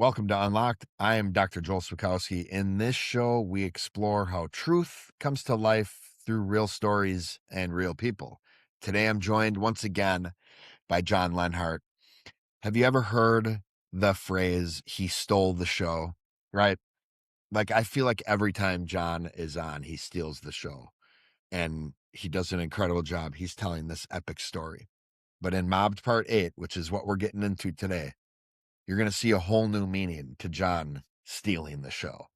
Welcome to Unlocked. I am Dr. Joel Swakowski. In this show, we explore how truth comes to life through real stories and real people. Today, I'm joined once again by John Lenhart. Have you ever heard the phrase, he stole the show? Right? Like, I feel like every time John is on, he steals the show. And he does an incredible job. He's telling this epic story. But in Mobbed Part 8, which is what we're getting into today, you're going to see a whole new meaning to John stealing the show.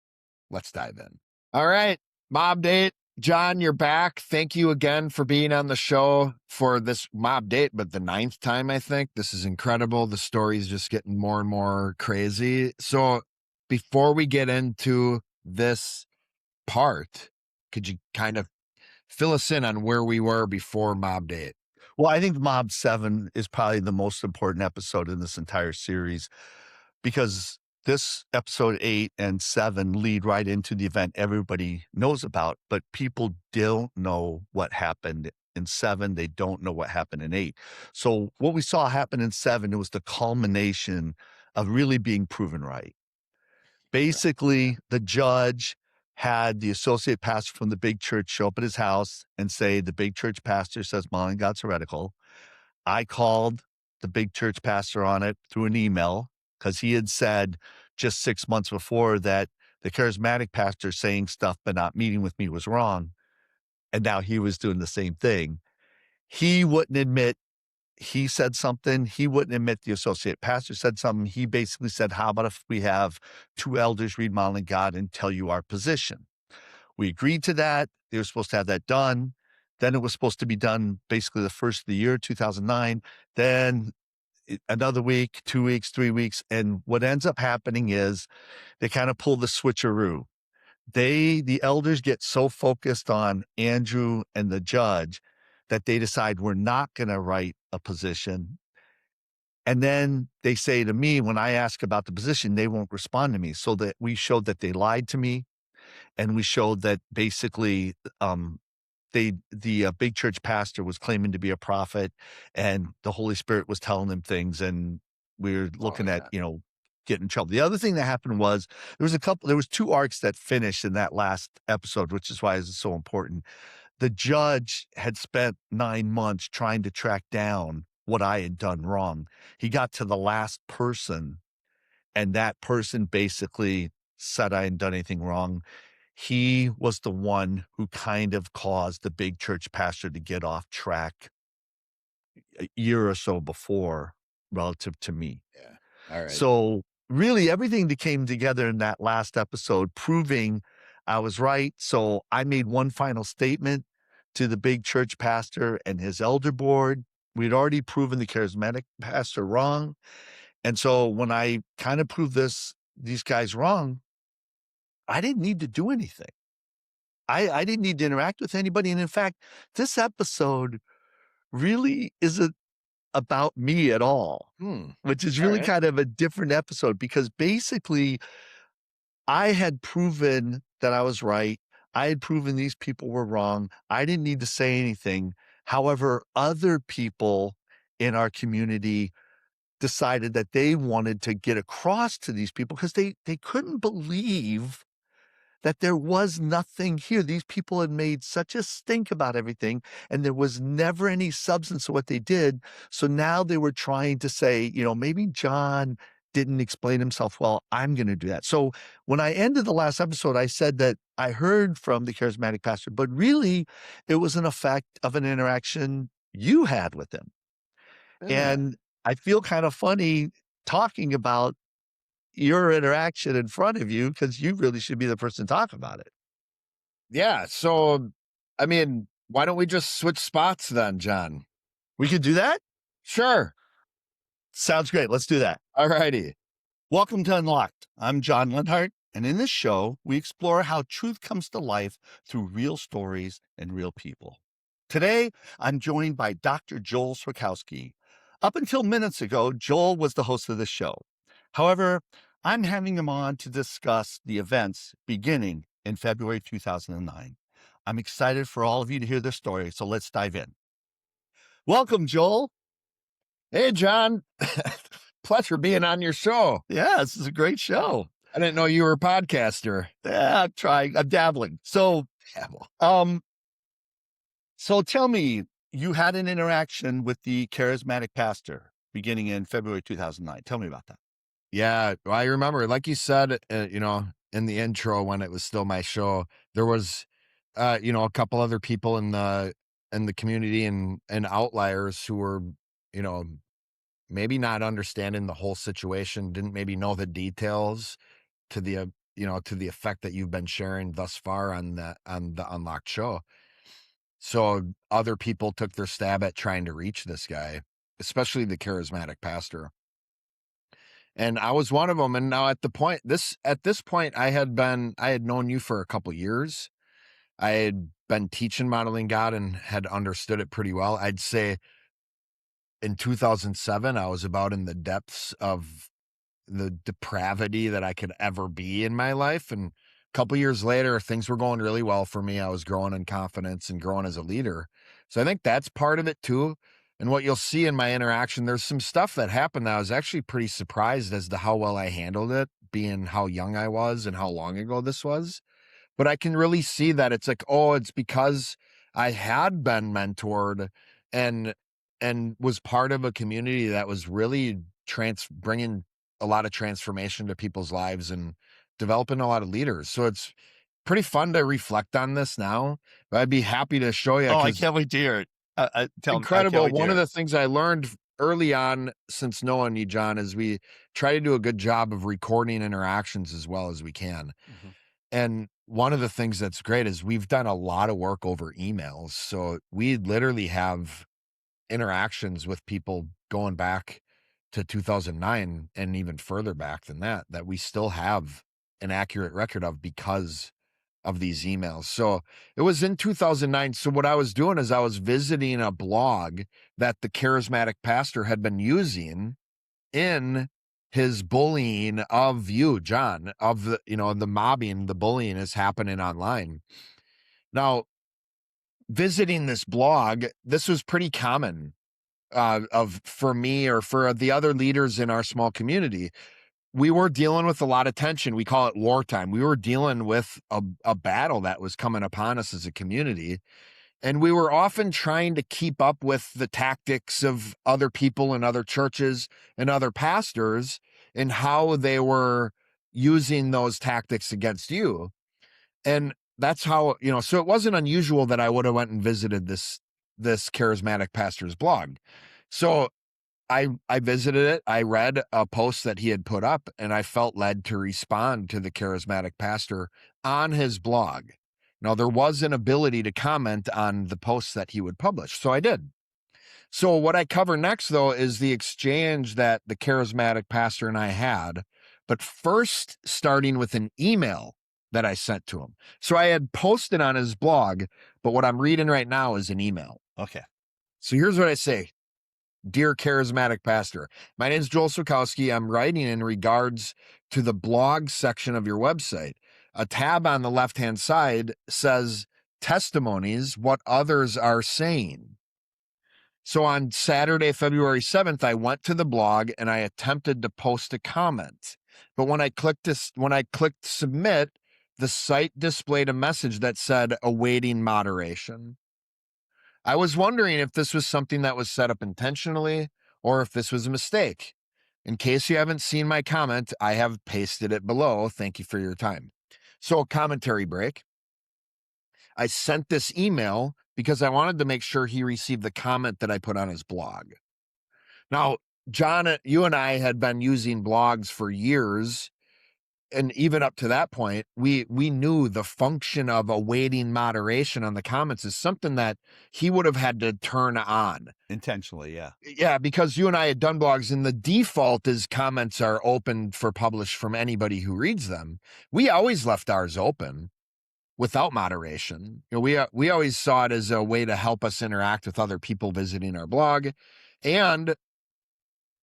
Let's dive in. All right, Mob Date. John, you're back. Thank you again for being on the show for this Mob Date, but the 9th time, I think. This is incredible. The story's just getting more and more crazy. So before we get into this part, could you kind of fill us in on where we were before Mob Date? Well, I think Mob 7 is probably the most important episode in this entire series because this episode 8 and 7 lead right into the event everybody knows about, but people don't know what happened in 7. They don't know what happened in 8. So what we saw happen in 7, it was the culmination of really being proven right. Basically, the judge had the associate pastor from the big church show up at his house and say, the big church pastor says mom and God's heretical. I called the big church pastor on it through an email because he had said just 6 months before that the charismatic pastor saying stuff but not meeting with me was wrong. And now he was doing the same thing. He wouldn't admit he said something. He wouldn't admit the associate pastor said something. He basically said, how about if we have 2 elders read Modeling God and tell you our position? We agreed to that. They were supposed to have that done. Then it was supposed to be done basically the first of the year, 2009. Then another week, 2 weeks, 3 weeks. And what ends up happening is they kind of pull the switcheroo. The elders get so focused on Andrew and the judge that they decide we're not going to write a position. And then they say to me, when I ask about the position, they won't respond to me. So that we showed that they lied to me. And we showed that basically the big church pastor was claiming to be a prophet and the Holy Spirit was telling them things. And we were looking at, getting in trouble. The other thing that happened was there was 2 arcs that finished in that last episode, which is why it's so important. The judge had spent 9 months trying to track down what I had done wrong. He got to the last person, and that person basically said I hadn't done anything wrong. He was the one who kind of caused the big church pastor to get off track a year or so before relative to me. Yeah. All right. So really everything that came together in that last episode proving I was right. So I made one final statement to the big church pastor and his elder board. We'd already proven the charismatic pastor wrong. And so when I kind of proved these guys wrong, I didn't need to do anything. I didn't need to interact with anybody. And in fact, this episode really isn't about me at all, which is really kind of a different episode because basically I had proven that I was right. I had proven these people were wrong. I didn't need to say anything. However, other people in our community decided that they wanted to get across to these people because they couldn't believe that there was nothing here. These people had made such a stink about everything, and there was never any substance to what they did. So now they were trying to say, maybe John didn't explain himself well. I'm going to do that. So when I ended the last episode, I said that I heard from the charismatic pastor, but really it was an effect of an interaction you had with him. And I feel kind of funny talking about your interaction in front of you because you really should be the person to talk about it. Yeah. So, I mean, why don't we just switch spots then, John? We could do that? Sure. Sounds great. Let's do that. All righty. Welcome to Unlocked. I'm John Lenhart, and in this show, we explore how truth comes to life through real stories and real people. Today, I'm joined by Dr. Joel Swakowski. Up until minutes ago, Joel was the host of this show. However, I'm having him on to discuss the events beginning in February 2009. I'm excited for all of you to hear this story, so let's dive in. Welcome, Joel. Hey, John. Pleasure being on your show. Yeah, this is a great show. I didn't know you were a podcaster. Yeah, I'm trying. I'm dabbling. So, Yeah, well, so tell me, you had an interaction with the charismatic pastor beginning in February 2009. Tell me about that. yeah, well, I remember, like you said, in the intro when it was still my show, there was, a couple other people in the community and outliers who were, you know, maybe not understanding the whole situation, didn't maybe know the details to to the effect that you've been sharing thus far on the Unlocked show. So other people took their stab at trying to reach this guy, especially the charismatic pastor. And I was one of them. And now at this point, I had known you for a couple years. I had been teaching modeling God and had understood it pretty well. I'd say in 2007, I was about in the depths of the depravity that I could ever be in my life. And a couple years later, things were going really well for me. I was growing in confidence and growing as a leader. So I think that's part of it too. And what you'll see in my interaction, there's some stuff that happened that I was actually pretty surprised as to how well I handled it, being how young I was and how long ago this was. But I can really see that it's like, oh, it's because I had been mentored and was part of a community that was really bringing a lot of transformation to people's lives and developing a lot of leaders. So it's pretty fun to reflect on this now. But I'd be happy to show you Oh, I because can't wait to hear it. I can't incredible. wait to One hear of it. the things I learned early on since knowing you, John, is we try to do a good job of recording interactions as well as we can. Mhm. And one of the things that's great is we've done a lot of work over emails. So we literally have interactions with people going back to 2009 and even further back than that we still have an accurate record of because of these emails. So it was in 2009. So what I was doing is I was visiting a blog that the charismatic pastor had been using in his bullying of you, John, of the mobbing, the bullying is happening online. Now, visiting this blog, this was pretty common for me or for the other leaders in our small community. We were dealing with a lot of tension. We call it wartime. We were dealing with a battle that was coming upon us as a community. And we were often trying to keep up with the tactics of other people in other churches and other pastors and how they were using those tactics against you. And that's how, so it wasn't unusual that I would have went and visited this charismatic pastor's blog. So I visited it. I read a post that he had put up and I felt led to respond to the charismatic pastor on his blog. Now, there was an ability to comment on the posts that he would publish, so I did. So what I cover next, though, is the exchange that the charismatic pastor and I had, but first starting with an email that I sent to him. So I had posted on his blog, but what I'm reading right now is an email. Okay. So here's what I say. Dear charismatic pastor, my name is Joel Swakowski. I'm writing in regards to the blog section of your website. A tab on the left-hand side says testimonies, what others are saying. So on Saturday, February 7th, I went to the blog and I attempted to post a comment. But when I clicked submit, the site displayed a message that said awaiting moderation. I was wondering if this was something that was set up intentionally or if this was a mistake. In case you haven't seen my comment, I have pasted it below. Thank you for your time. So, a commentary break. I sent this email because I wanted to make sure he received the comment that I put on his blog. Now, John, you and I had been using blogs for years. And even up to that point, we knew the function of awaiting moderation on the comments is something that he would have had to turn on. Intentionally, yeah. Yeah, because you and I had done blogs and the default is comments are open for publish from anybody who reads them. We always left ours open without moderation. We always saw it as a way to help us interact with other people visiting our blog and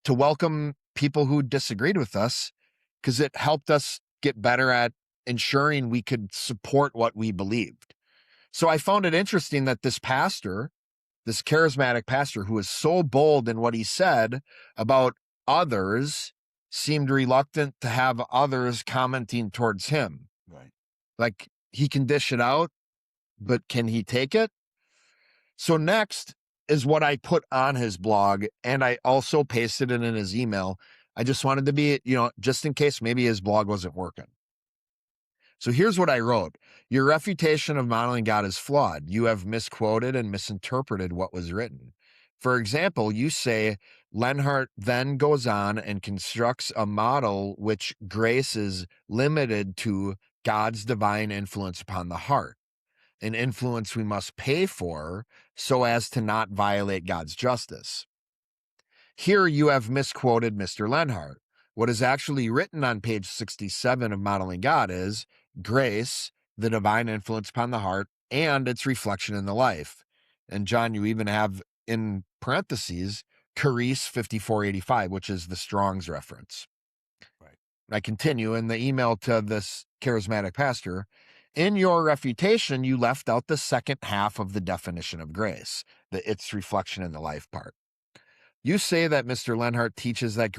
to welcome people who disagreed with us because it helped us get better at ensuring we could support what we believed. So I found it interesting that this pastor, this charismatic pastor who was so bold in what he said about others seemed reluctant to have others commenting towards him. Right. Like, he can dish it out, but can he take it? So next is what I put on his blog, and I also pasted it in his email. I just wanted to be, just in case maybe his blog wasn't working. So here's what I wrote. Your refutation of modeling God is flawed. You have misquoted and misinterpreted what was written. For example, you say Lenhart then goes on and constructs a model which grace is limited to God's divine influence upon the heart, an influence we must pay for so as to not violate God's justice. Here you have misquoted Mr. Lenhart. What is actually written on page 67 of Modeling God is grace, the divine influence upon the heart, and its reflection in the life. And John, you even have in parentheses, Carice 5485, which is the Strong's reference. Right. I continue in the email to this charismatic pastor. In your refutation, you left out the second half of the definition of grace, its reflection in the life part. You say that Mr. Lenhart teaches that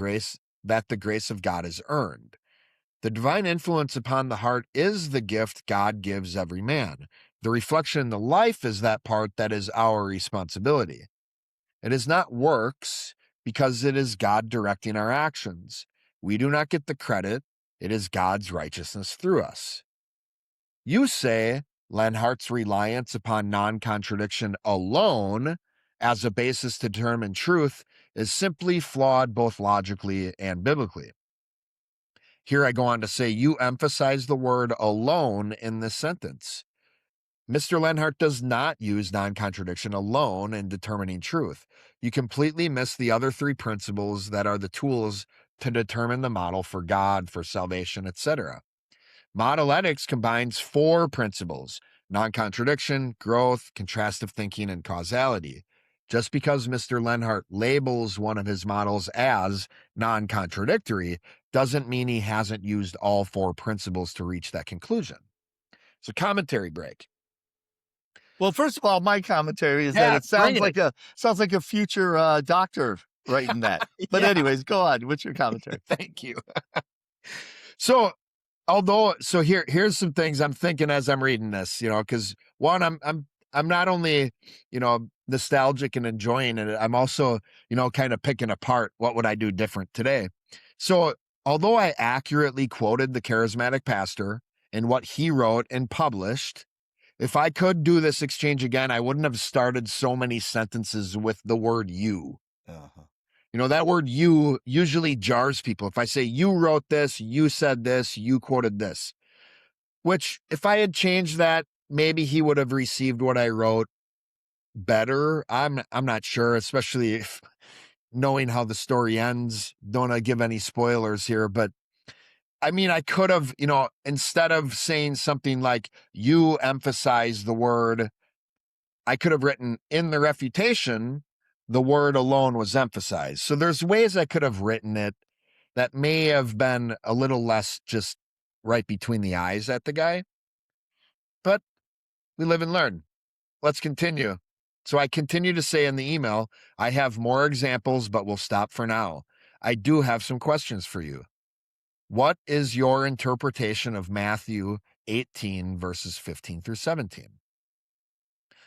the grace of God is earned. The divine influence upon the heart is the gift God gives every man. The reflection in the life is that part that is our responsibility. It is not works because it is God directing our actions. We do not get the credit. It is God's righteousness through us. You say Lenhart's reliance upon non-contradiction alone as a basis to determine truth is simply flawed both logically and biblically. Here I go on to say you emphasize the word alone in this sentence. Mr. Lenhart does not use non-contradiction alone in determining truth. You completely miss the other three principles that are the tools to determine the model for God, for salvation, etc. Modeletics combines four principles: non-contradiction, growth, contrastive thinking, and causality. Just because Mr. Lenhart labels one of his models as non-contradictory doesn't mean he hasn't used all four principles to reach that conclusion. So, commentary break. Well, first of all, my commentary is that it sounds like a future doctor writing that. But anyways, go on. What's your commentary? Thank you. So here's some things I'm thinking as I'm reading this, because one, I'm not only, nostalgic and enjoying it, I'm also, kind of picking apart what would I do different today. So although I accurately quoted the charismatic pastor and what he wrote and published, if I could do this exchange again, I wouldn't have started so many sentences with the word you. Uh-huh. That word you usually jars people. If I say you wrote this, you said this, you quoted this, which if I had changed that, maybe he would have received what I wrote better. I'm not sure, especially if knowing how the story ends. Don't want to give any spoilers here, but I mean, I could have, instead of saying something like you emphasize the word, I could have written in the refutation, the word alone was emphasized. So there's ways I could have written it that may have been a little less just right between the eyes at the guy. But we live and learn. Let's continue. So I continue to say in the email, I have more examples, but we'll stop for now. I do have some questions for you. What is your interpretation of Matthew 18, verses 15 through 17?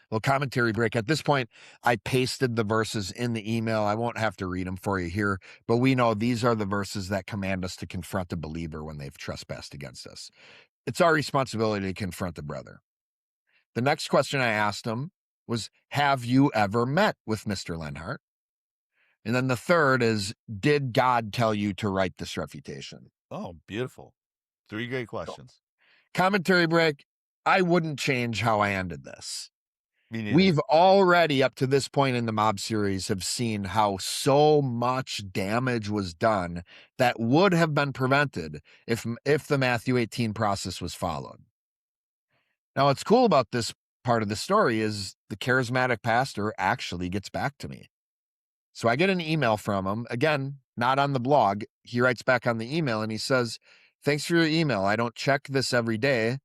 Little commentary break. At this point, I pasted the verses in the email. I won't have to read them for you here, but we know these are the verses that command us to confront a believer when they've trespassed against us. It's our responsibility to confront the brother. The next question I asked him was, have you ever met with Mr. Lenhart? And then the third is, did God tell you to write this refutation? Oh, beautiful. 3 great questions. Commentary break. I wouldn't change how I ended this. We've already, up to this point in the mob series, have seen how so much damage was done that would have been prevented if the Matthew 18 process was followed. Now, what's cool about this part of the story is the charismatic pastor actually gets back to me. So I get an email from him, again, not on the blog. He writes back on the email and he says, thanks for your email. I don't check this every day,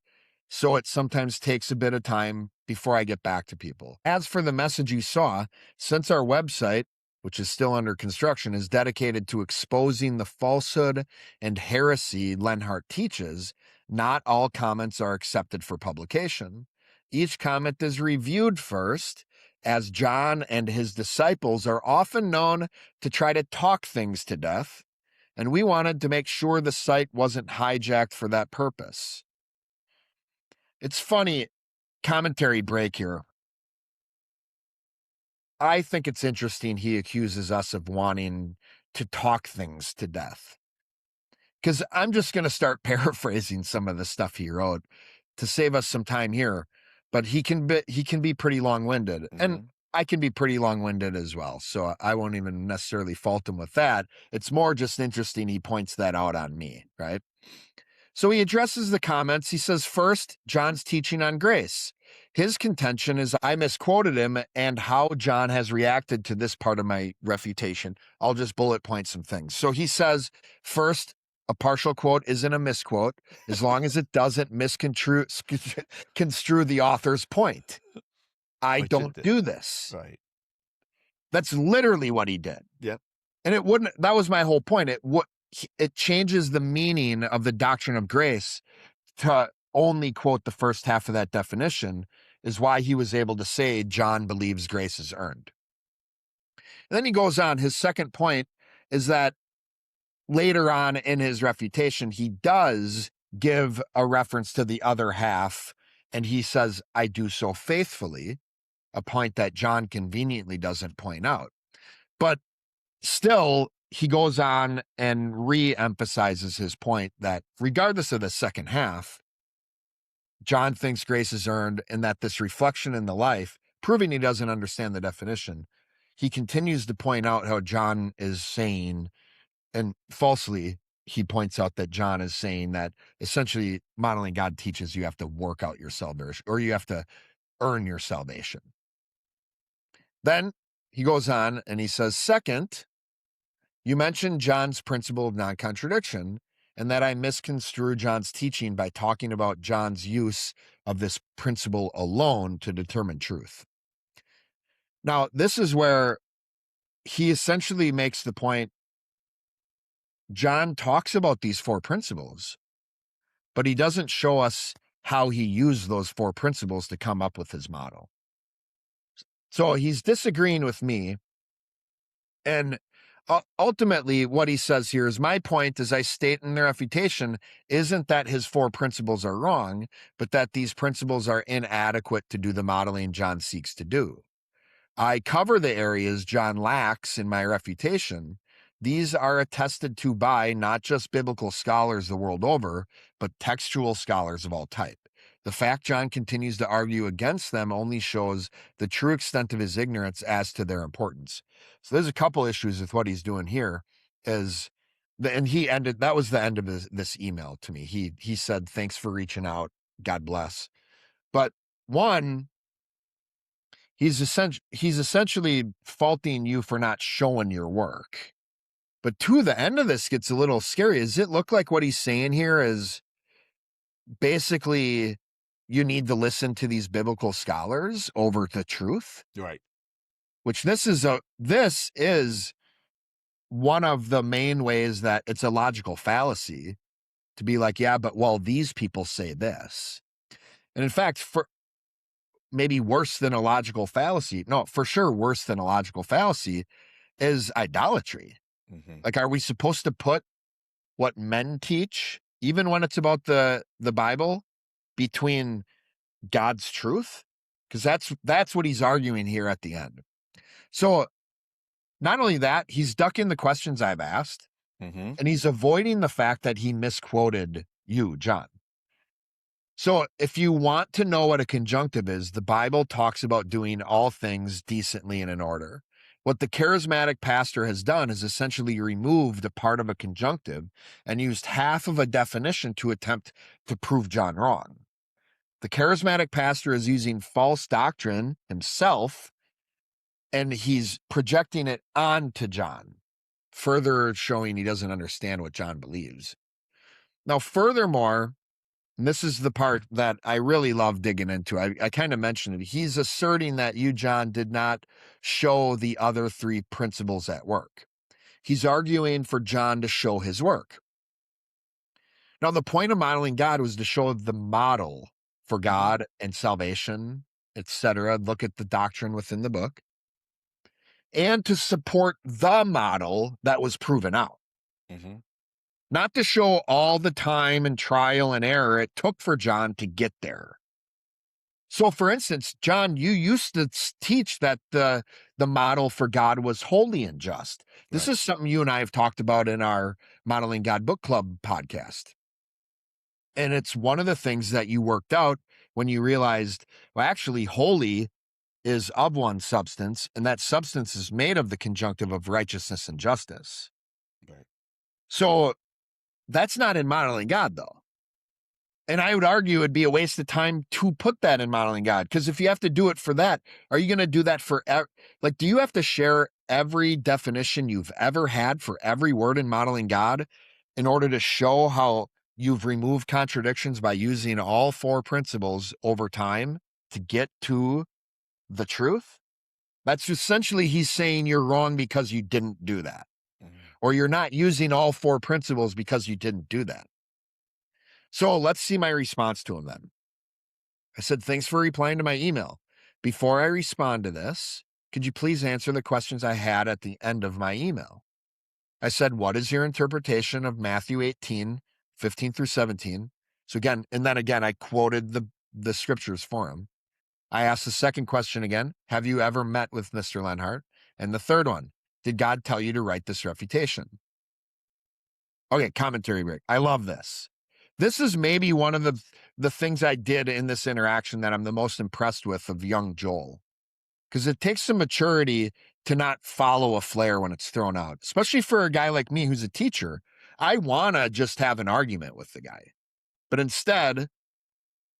so it sometimes takes a bit of time before I get back to people. As for the message you saw, since our website which is still under construction, is dedicated to exposing the falsehood and heresy Lenhart teaches, not all comments are accepted for publication. Each comment is reviewed first, as John and his disciples are often known to try to talk things to death, and we wanted to make sure the site wasn't hijacked for that purpose. It's funny, commentary break here. I think it's interesting he accuses us of wanting to talk things to death. Because I'm just going to start paraphrasing some of the stuff he wrote to save us some time here. But he can be pretty long-winded, and I can be pretty long-winded as well. So I won't even necessarily fault him with that. It's more just interesting he points that out on me, right? So he addresses the comments. He says, first, John's teaching on grace. His contention is I misquoted him and how John has reacted to this part of my refutation. I'll just bullet point some things. So he says, first, a partial quote isn't a misquote as long as it doesn't misconstrue the author's point. I don't do this. Right. That's literally what he did. Yep. And that was my whole point. It changes the meaning of the doctrine of grace to only quote the first half of that definition, is why he was able to say John believes grace is earned. And then he goes on. His second point is that later on in his refutation, he does give a reference to the other half, and he says, I do so faithfully, a point that John conveniently doesn't point out. But still, he goes on and re-emphasizes his point that regardless of the second half, John thinks grace is earned, and that this reflection in the life, proving he doesn't understand the definition, he continues to point out how John is saying, and falsely, he points out that John is saying that essentially modeling God teaches you have to work out your salvation, or you have to earn your salvation. Then he goes on and he says, second, you mentioned John's principle of non-contradiction, and that I misconstrue John's teaching by talking about John's use of this principle alone to determine truth. Now, this is where he essentially makes the point, John talks about these four principles, but he doesn't show us how he used those four principles to come up with his model. So he's disagreeing with me, and ultimately, what he says here is my point, as I state in the refutation, isn't that his four principles are wrong, but that these principles are inadequate to do the modeling John seeks to do. I cover the areas John lacks in my refutation. These are attested to by not just biblical scholars the world over, but textual scholars of all type. The fact John continues to argue against them only shows the true extent of his ignorance as to their importance. So there's a couple issues with what he's doing here. And he ended, that was the end of this email to me. He said, thanks for reaching out. God bless. But one, he's essentially faulting you for not showing your work. But two, the end of this gets a little scary. Does it look like what he's saying here is basically you need to listen to these biblical scholars over the truth? Right. Which this is one of the main ways that it's a logical fallacy to be like, yeah, but well, these people say this. And in fact, for maybe worse than a logical fallacy, no, for sure worse than a logical fallacy is idolatry. Like, are we supposed to put what men teach, even when it's about the Bible, between God's truth? Because that's what he's arguing here at the end. So not only that, he's ducking the questions I've asked, and he's avoiding the fact that he misquoted you, John. So if you want to know what a conjunctive is, the Bible talks about doing all things decently and in order. What the charismatic pastor has done is essentially removed a part of a conjunctive and used half of a definition to attempt to prove John wrong. The charismatic pastor is using false doctrine himself, and he's projecting it onto John, further showing he doesn't understand what John believes. Now, furthermore, And this is the part that I really love digging into. I kind of mentioned it. He's asserting that you, John, did not show the other three principles at work. He's arguing for John to show his work. Now, the point of modeling God was to show the model for God and salvation, etc. Look at the doctrine within the book, and to support the model that was proven out. Not to show all the time and trial and error it took for John to get there. So, for instance, John, you used to teach that the model for God was holy and just. This is something you and I have talked about in our Modeling God Book Club podcast. And it's one of the things that you worked out when you realized, well, actually, holy is of one substance, and that substance is made of the conjunctive of righteousness and justice. Right. So that's not in modeling God, though. And I would argue it'd be a waste of time to put that in modeling God, because if you have to do it for that, are you going to do that for, do you have to share every definition you've ever had for every word in modeling God in order to show how you've removed contradictions by using all four principles over time to get to the truth? That's essentially he's saying you're wrong because you didn't do that, or you're not using all four principles because you didn't do that. So let's see my response to him then. I said, thanks for replying to my email. Before I respond to this, could you please answer the questions I had at the end of my email? I said, what is your interpretation of Matthew 18, 15 through 17? So again, and then again, I quoted the scriptures for him. I asked the second question again, have you ever met with Mr. Lenhart? And the third one, did God tell you to write this refutation? Okay, commentary break. I love this. This is maybe one of the things I did in this interaction that I'm the most impressed with of young Joel, because it takes some maturity to not follow a flare when it's thrown out, especially for a guy like me who's a teacher. I want to just have an argument with the guy. But instead,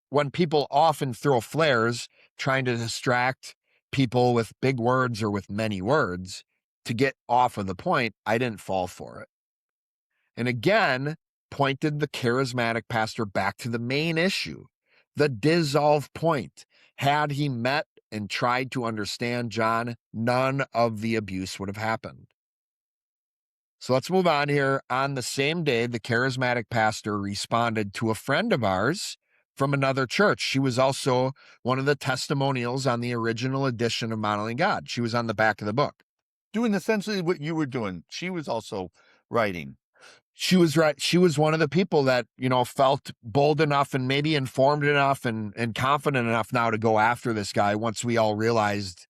when people often throw flares trying to distract people with big words or with many words to get off of the point, I didn't fall for it. And again, pointed the charismatic pastor back to the main issue, the dissolve point. Had he met and tried to understand John, none of the abuse would have happened. So let's move on here. On the same day, the charismatic pastor responded to a friend of ours from another church. She was also one of the testimonials on the original edition of Modeling God. She was on the back of the book. Doing essentially what you were doing. She was also writing. She was right. She was one of the people that, felt bold enough and maybe informed enough and confident enough now to go after this guy once we all realized,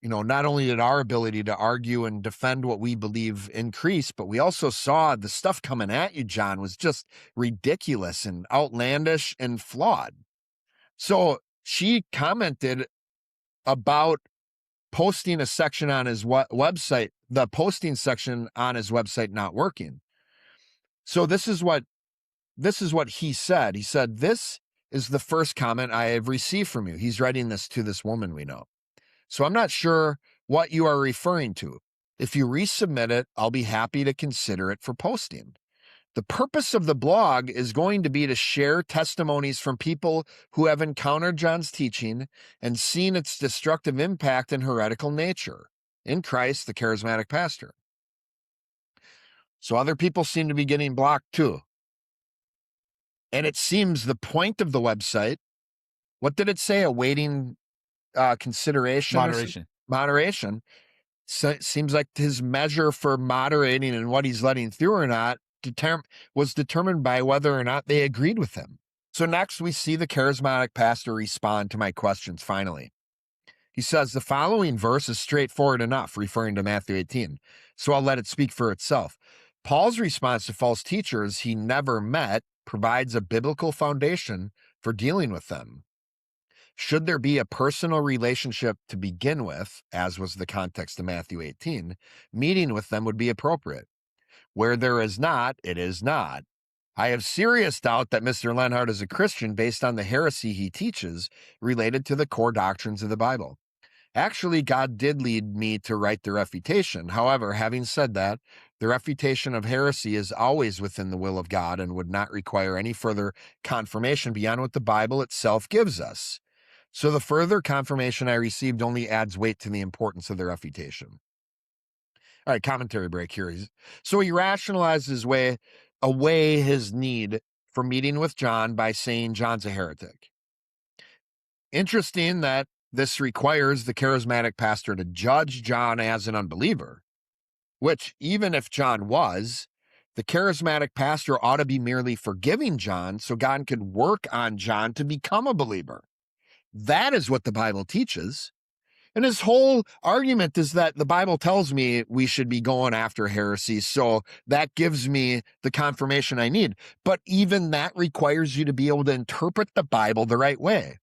not only did our ability to argue and defend what we believe increase, but we also saw the stuff coming at you, John, was just ridiculous and outlandish and flawed. So she commented about posting a section on his website, the posting section on his website not working. So this is what he said. He said, this is the first comment I have received from you. He's writing this to this woman we know. So I'm not sure what you are referring to. If you resubmit it, I'll be happy to consider it for posting. The purpose of the blog is going to be to share testimonies from people who have encountered John's teaching and seen its destructive impact and heretical nature in Christ, the charismatic pastor. So other people seem to be getting blocked too. And it seems the point of the website, what did it say? Awaiting consideration? Moderation. So it seems like his measure for moderating and what he's letting through or not was determined by whether or not they agreed with him. So next we see the charismatic pastor respond to my questions finally. He says, the following verse is straightforward enough, referring to Matthew 18, so I'll let it speak for itself. Paul's response to false teachers he never met provides a biblical foundation for dealing with them. Should there be a personal relationship to begin with, as was the context of Matthew 18, meeting with them would be appropriate. Where there is not, it is not. I have serious doubt that Mr. Lenhart is a Christian based on the heresy he teaches related to the core doctrines of the Bible. Actually, God did lead me to write the refutation. However, having said that, The refutation of heresy is always within the will of God and would not require any further confirmation beyond what the Bible itself gives us. So the further confirmation I received only adds weight to the importance of the refutation. All right, commentary break here. So he rationalized his way away his need for meeting with John by saying John's a heretic. Interesting that this requires the charismatic pastor to judge John as an unbeliever, which, even if John was, the charismatic pastor ought to be merely forgiving John so God could work on John to become a believer. That is what the Bible teaches. And his whole argument is that the Bible tells me we should be going after heresy, so that gives me the confirmation I need. But even that requires you to be able to interpret the Bible the right way.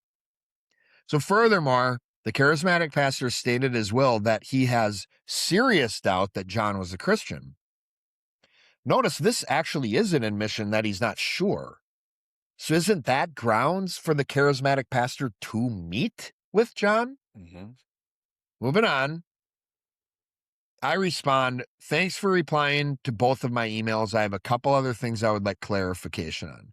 So furthermore, the charismatic pastor stated as well that he has serious doubt that John was a Christian. Notice this actually is an admission that he's not sure. So isn't that grounds for the charismatic pastor to meet with John? Moving on. I respond, thanks for replying to both of my emails. I have a couple other things I would like clarification on.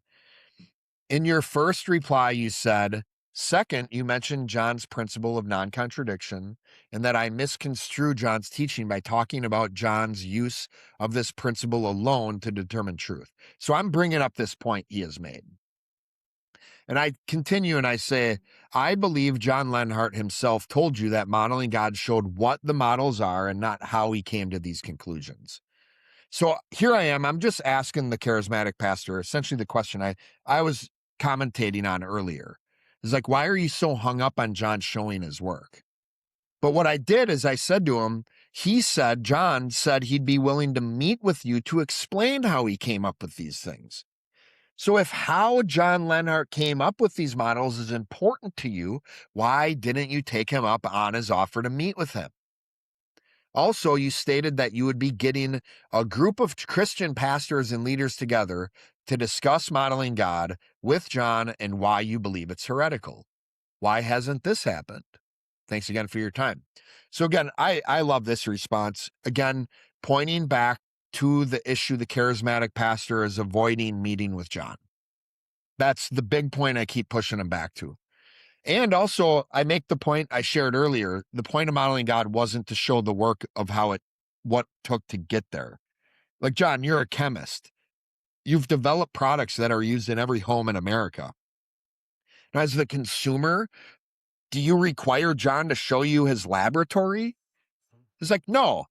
In your first reply, you said, second, you mentioned John's principle of non-contradiction and that I misconstrue John's teaching by talking about John's use of this principle alone to determine truth. So I'm bringing up this point he has made. And I continue and I say, I believe John Lenhart himself told you that modeling God showed what the models are and not how he came to these conclusions. So here I am. I'm just asking the charismatic pastor essentially the question I was commentating on earlier. It's like, why are you so hung up on John showing his work? But what I did is I said to him, John said he'd be willing to meet with you to explain how he came up with these things. So if how John Lenhart came up with these models is important to you, why didn't you take him up on his offer to meet with him? Also, you stated that you would be getting a group of Christian pastors and leaders together to discuss modeling God with John and why you believe it's heretical. Why hasn't this happened? Thanks again for your time. So again, I love this response. Again, pointing back to the issue the charismatic pastor is avoiding meeting with John. That's the big point I keep pushing him back to. And also, I make the point I shared earlier. The point of modeling God wasn't to show the work of what took to get there. Like, John, you're a chemist. You've developed products that are used in every home in America. Now, as the consumer, do you require John to show you his laboratory? It's like, no.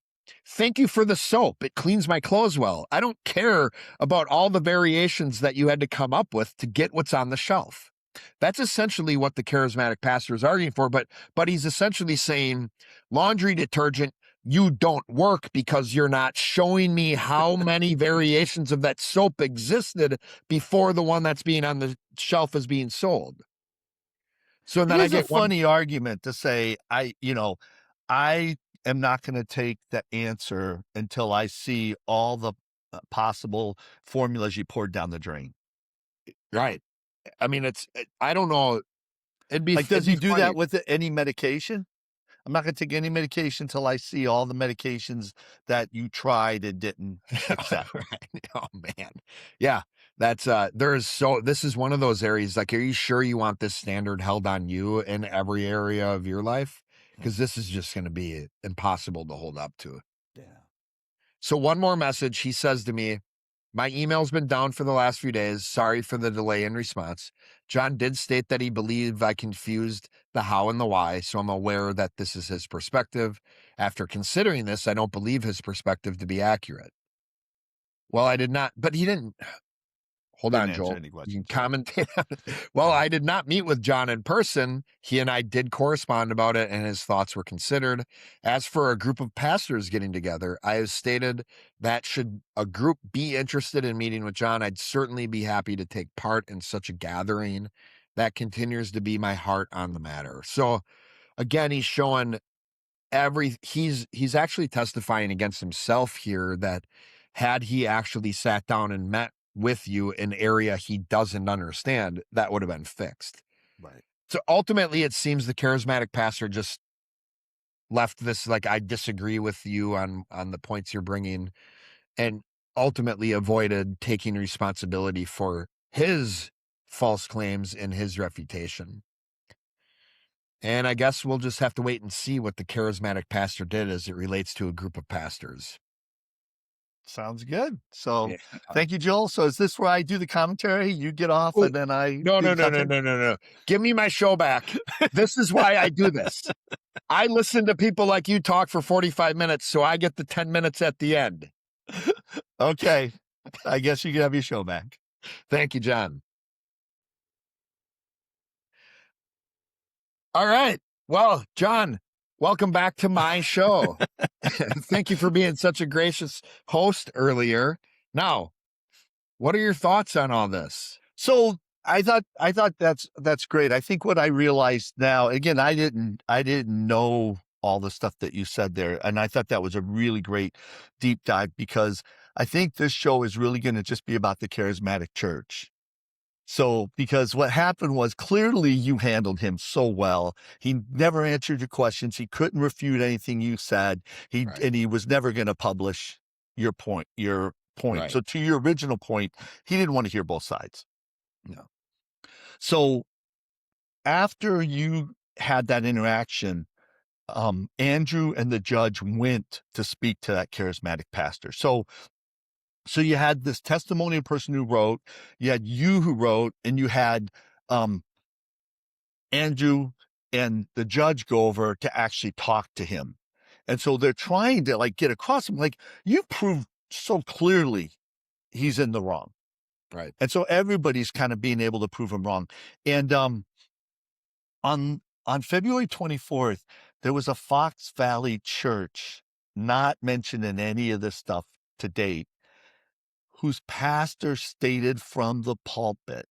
Thank you for the soap. It cleans my clothes well. I don't care about all the variations that you had to come up with to get what's on the shelf. That's essentially what the charismatic pastor is arguing for, but he's essentially saying laundry detergent, you don't work because you're not showing me how many variations of that soap existed before the one that's being on the shelf is being sold. So then It I is a get one. funny argument to say, I am not going to take the answer until I see all the possible formulas you poured down the drain. Right. I mean, I don't know. Like, does he do funny. that with any medication? I'm not going to take any medication until I see all the medications that you tried and didn't accept. Right. Oh man. Yeah. That's this is one of those areas like, are you sure you want this standard held on you in every area of your life? Because this is just going to be impossible to hold up to. Yeah. So one more message. He says to me, my email's been down for the last few days. Sorry for the delay in response. John did state that he believed I confused the how and the why, so I'm aware that this is his perspective. After considering this, I don't believe his perspective to be accurate. Well, I did not, but he didn't. Hold Didn't on, answer Joel. any You questions. can commentate on it. Well, I did not meet with John in person. He and I did correspond about it, and his thoughts were considered. As for a group of pastors getting together, I have stated that should a group be interested in meeting with John, I'd certainly be happy to take part in such a gathering. That continues to be my heart on the matter. So again, he's showing he's actually testifying against himself here that had he actually sat down and met with you an area he doesn't understand, that would have been fixed. Right. So ultimately, it seems the charismatic pastor just left this like, I disagree with you on the points you're bringing, and ultimately avoided taking responsibility for his false claims and his refutation. And I guess we'll just have to wait and see what the charismatic pastor did as it relates to a group of pastors. Sounds good. So Yeah. thank you, Joel. So is this where I do the commentary? You get off Oh, and then I no, do no, the no, no, commentary? no, no, no. Give me my show back. This is why I do this. I listen to people like you talk for 45 minutes, so I get the 10 minutes at the end. Okay. I guess you can have your show back. Thank you, John. All right. Well, John, welcome back to my show. Thank you for being such a gracious host earlier. Now, what are your thoughts on all this? So I thought that's great. I think what I realized now, again, I didn't know all the stuff that you said there. And I thought that was a really great deep dive, because I think this show is really going to just be about the charismatic church. So, because what happened was, clearly you handled him so well. He never answered your questions. He couldn't refute anything you said. Right. And he was never going to publish your point. Right. So to your original point, he didn't want to hear both sides. No. So after you had that interaction, Andrew and the judge went to speak to that charismatic pastor. So you had this testimonial person who wrote, you had you who wrote, and you had Andrew and the judge go over to actually talk to him. And so they're trying to like get across him, like, you proved so clearly he's in the wrong. Right. And so everybody's kind of being able to prove him wrong. And on February 24th, there was a Fox Valley church, not mentioned in any of this stuff to date, whose pastor stated from the pulpit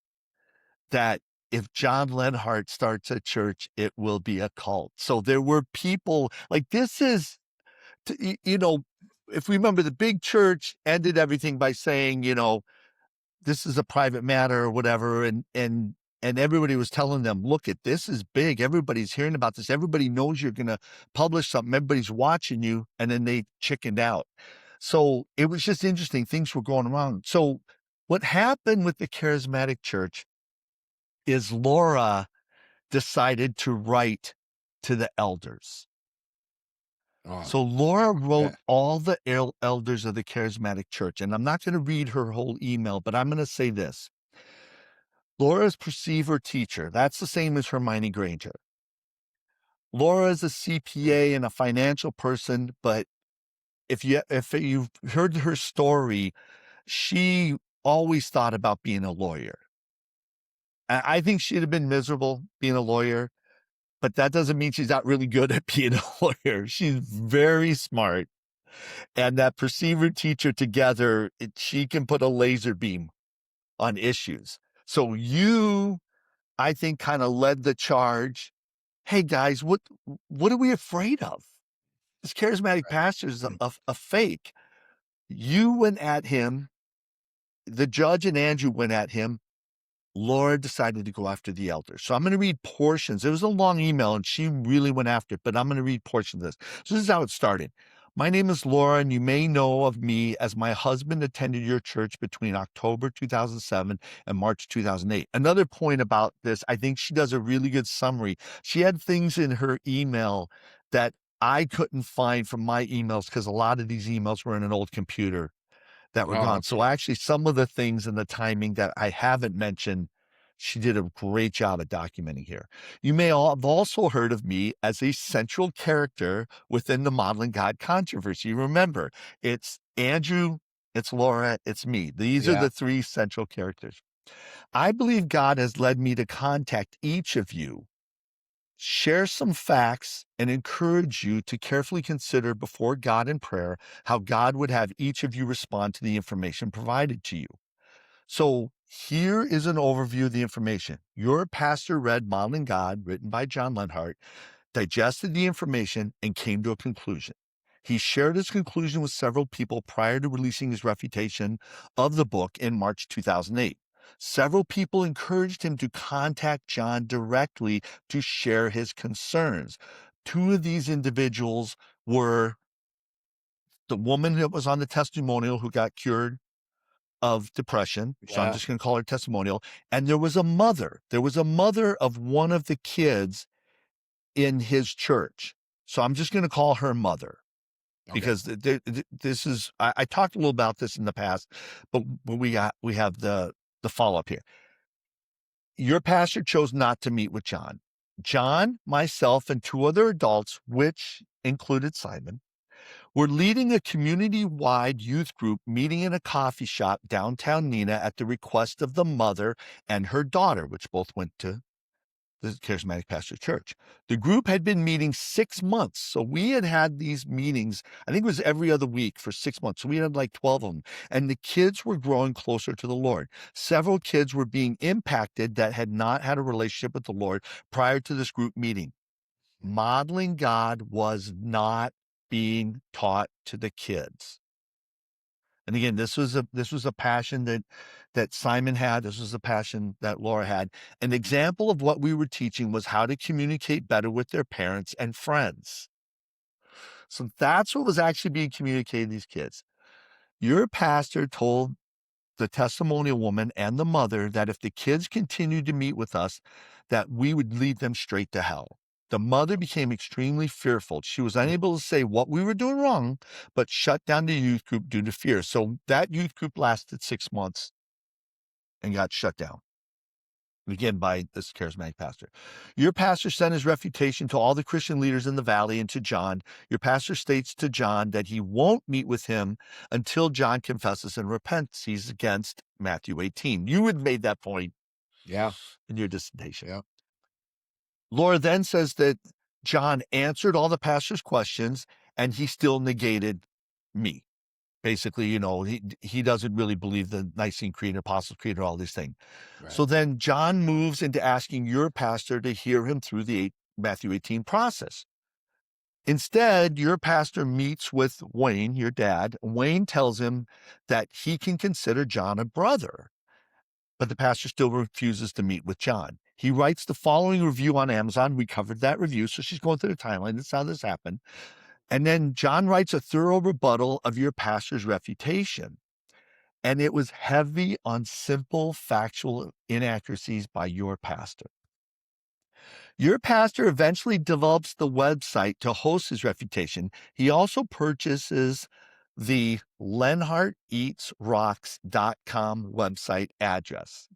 that if John Lenhart starts a church, it will be a cult. So there were people like, this is, if we remember, the big church ended everything by saying, this is a private matter or whatever. And everybody was telling them, look, this is big. Everybody's hearing about this. Everybody knows you're going to publish something. Everybody's watching you. And then they chickened out. So it was just interesting. Things were going wrong. So what happened with the charismatic church is Laura decided to write to the elders. Oh, So Laura wrote yeah. all the elders of the charismatic church. And I'm not going to read her whole email, but I'm going to say this. Laura's perceiver teacher, that's the same as Hermione Granger. Laura is a CPA and a financial person, but if you've heard her story, she always thought about being a lawyer. I think she'd have been miserable being a lawyer, but that doesn't mean she's not really good at being a lawyer. She's very smart. And that perceiver teacher together, she can put a laser beam on issues. So you, I think, kind of led the charge. Hey guys, what are we afraid of? This charismatic pastor is a fake. You went at him. The judge and Andrew went at him. Laura decided to go after the elders. So I'm going to read portions. It was a long email and she really went after it, but I'm going to read portions of this. So this is how it started. My name is Laura, and you may know of me as my husband attended your church between October 2007 and March 2008. Another point about this, I think she does a really good summary. She had things in her email that I couldn't find from my emails, because a lot of these emails were in an old computer that were Oh, gone. So okay. actually, some of the things and the timing that I haven't mentioned, she did a great job at documenting here. You may have also heard of me as a central character within the Modeling God controversy. Remember, it's Andrew, it's Laura, it's me. These are Yeah. the three central characters. I believe God has led me to contact each of you, share some facts, and encourage you to carefully consider before God in prayer how God would have each of you respond to the information provided to you. So here is an overview of the information. Your pastor read Modeling God, written by John Lenhart, digested the information, and came to a conclusion. He shared his conclusion with several people prior to releasing his refutation of the book in March 2008. Several people encouraged him to contact John directly to share his concerns. Two of these individuals were the woman that was on the testimonial who got cured of depression. So I'm Yeah. just going to call her testimonial. And there was a mother. There was a mother of one of the kids in his church. So I'm just going to call her mother Okay. because this is, I talked a little about this in the past, but we have the follow up here. Your pastor chose not to meet with John. John, myself, and two other adults, which included Simon, were leading a community-wide youth group meeting in a coffee shop downtown Neenah at the request of the mother and her daughter, which both went to the Charismatic Pastor Church. The group had been meeting 6 months. So we had these meetings, I think it was every other week for 6 months. So we had like 12 of them. And the kids were growing closer to the Lord. Several kids were being impacted that had not had a relationship with the Lord prior to this group meeting. Modeling God was not being taught to the kids. And again, this was a passion that Simon had. This was a passion that Laura had. An example of what we were teaching was how to communicate better with their parents and friends. So that's what was actually being communicated to these kids. Your pastor told the testimonial woman and the mother that if the kids continued to meet with us, that we would lead them straight to hell. The mother became extremely fearful. She was unable to say what we were doing wrong, but shut down the youth group due to fear. So that youth group lasted 6 months and got shut down. Again, by this charismatic pastor. Your pastor sent his refutation to all the Christian leaders in the valley and to John. Your pastor states to John that he won't meet with him until John confesses and repents. He's against Matthew 18. You had made that point Yeah. in your dissertation. Yeah. Laura then says that John answered all the pastor's questions and he still negated me. Basically, he doesn't really believe the Nicene Creed, Apostles' Creed, or all these things. Right. So then John moves into asking your pastor to hear him through the Matthew 18 process. Instead, your pastor meets with Wayne, your dad. Wayne tells him that he can consider John a brother, but the pastor still refuses to meet with John. He writes the following review on Amazon. We covered that review, so she's going through the timeline. That's how this happened. And then John writes a thorough rebuttal of your pastor's refutation. And it was heavy on simple factual inaccuracies by your pastor. Your pastor eventually develops the website to host his refutation. He also purchases the lenharteatsrocks.com website address.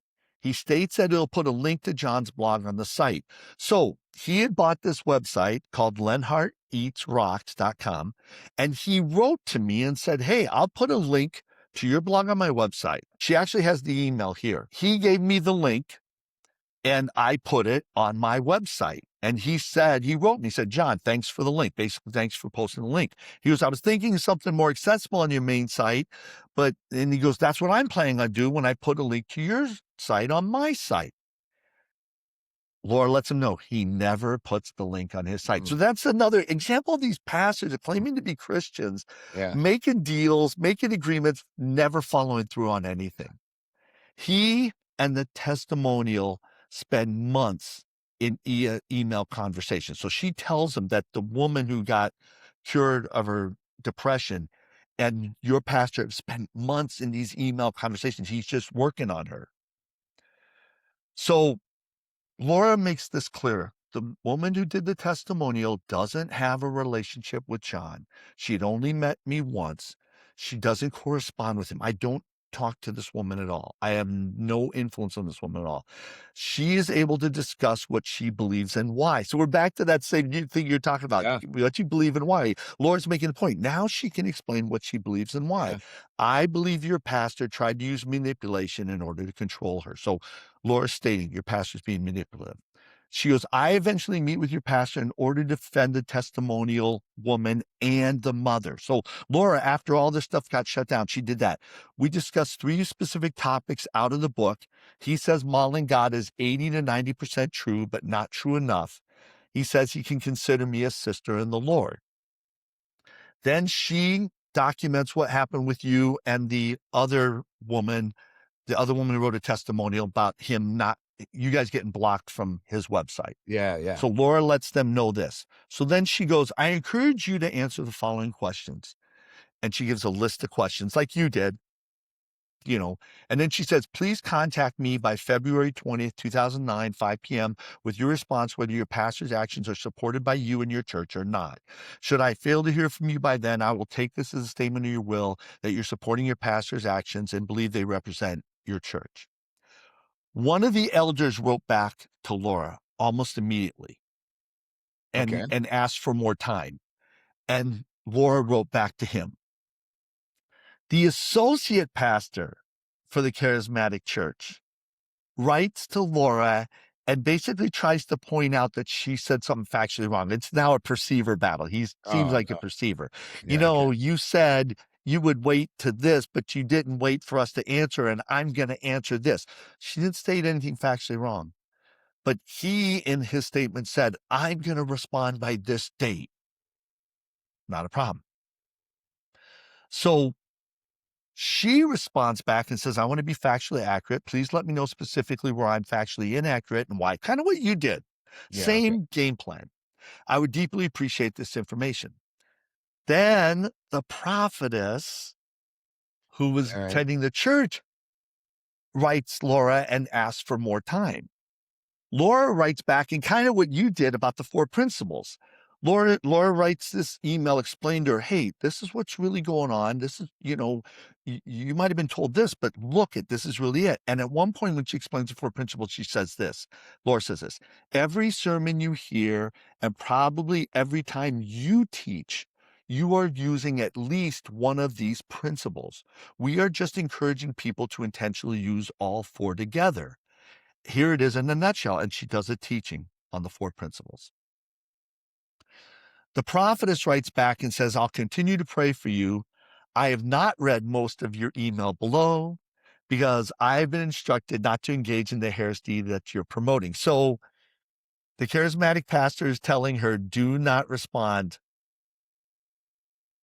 He states that it'll put a link to John's blog on the site. So he had bought this website called lenharteatsrocks.com, and he wrote to me and said, hey, I'll put a link to your blog on my website. She actually has the email here. He gave me the link and I put it on my website. And he wrote me, he said, John, thanks for the link. Basically, thanks for posting the link. He goes, I was thinking of something more accessible on your main site, and he goes, that's what I'm planning on doing when I put a link to your site on my site. Laura lets him know he never puts the link on his site. So that's another example of these pastors claiming to be Christians, making deals, making agreements, never following through on anything. He and the testimonial spend months in email conversations. So she tells him that the woman who got cured of her depression and your pastor have spent months in these email conversations. He's just working on her. So Laura makes this clear. The woman who did the testimonial doesn't have a relationship with John. She'd only met me once. She doesn't correspond with him. I don't talk to this woman at all. I have no influence on this woman at all. She is able to discuss what she believes and why. So we're back to that same thing you're talking about, what you believe and why. Laura's making a point. Now she can explain what she believes and why. I believe your pastor tried to use manipulation in order to control her. So Laura's stating your pastor's being manipulative. She goes, I eventually meet with your pastor in order to defend the testimonial woman and the mother. So Laura, after all this stuff got shut down, she did that. We discussed 3 specific topics out of the book. He says modeling God is 80 to 90% true, but not true enough. He says he can consider me a sister in the Lord. Then she documents what happened with you and the other woman who wrote a testimonial about him you guys getting blocked from his website. So Laura lets them know this. So then she goes, I encourage you to answer the following questions. and she gives a list of questions like you did, and then she says, please contact me by February 20th, 2009, 5 p.m. with your response whether your pastor's actions are supported by you and your church or not. Should I fail to hear from you by then, I will take this as a statement of your will that you're supporting your pastor's actions and believe they represent your church. One of the elders wrote back to Laura almost immediately Okay. and asked for more time. And Laura wrote back to him. The associate pastor for the charismatic church writes to Laura and basically tries to point out that she said something factually wrong. It's now a perceiver battle. He seems Oh, like a no. perceiver. Yeah. Okay. You said you would wait to this, but you didn't wait for us to answer, and I'm going to answer this. She didn't state anything factually wrong. But he, in his statement, said, I'm going to respond by this date. Not a problem. So she responds back and says, I want to be factually accurate. Please let me know specifically where I'm factually inaccurate and why. Kind of what you did. Yeah. Okay. Same game plan. I would deeply appreciate this information. Then the prophetess who was All right. attending the church writes Laura and asks for more time. Laura writes back and kind of what you did about the 4 principles. Laura writes this email, explained to her, hey, this is what's really going on. This is, you might have been told this, but look this is really it. And at one point when she explains the 4 principles, she says this, Laura says this, every sermon you hear and probably every time you teach, you are using at least one of these principles. We are just encouraging people to intentionally use all 4 together. Here it is in a nutshell, and she does a teaching on the 4 principles. The prophetess writes back and says, I'll continue to pray for you. I have not read most of your email below because I've been instructed not to engage in the heresy that you're promoting. So the charismatic pastor is telling her, do not respond